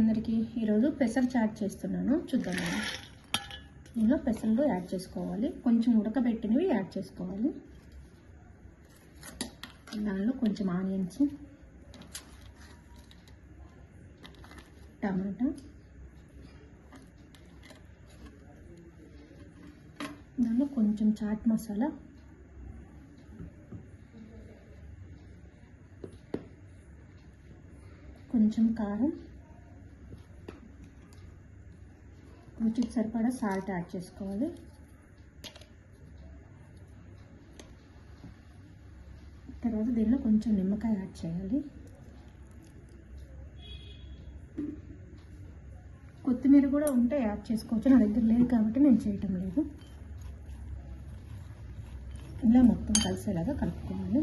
అందరికీ ఈరోజు పెసర్ చాట్ చేస్తున్నాను చూద్దాం. దీనిలో పెసర్లు యాడ్ చేసుకోవాలి, కొంచెం ఉడకబెట్టినవి యాడ్ చేసుకోవాలి. దానిలో కొంచెం ఆనియన్స్, టమాటా, దానిలో కొంచెం చాట్ మసాలా, కొంచెం కారం, రుచికి సరిపడా సాల్ట్ యాడ్ చేసుకోవాలి. తర్వాత దీనిలో కొంచెం నిమ్మకాయ యాడ్ చేయాలి. కొత్తిమీర కూడా ఉంటే యాడ్ చేసుకోవచ్చు, నా దగ్గర లేదు కాబట్టి నేను చేయటం లేదు. ఇలా మొత్తం కలిసేలాగా కలుపుకోవాలి.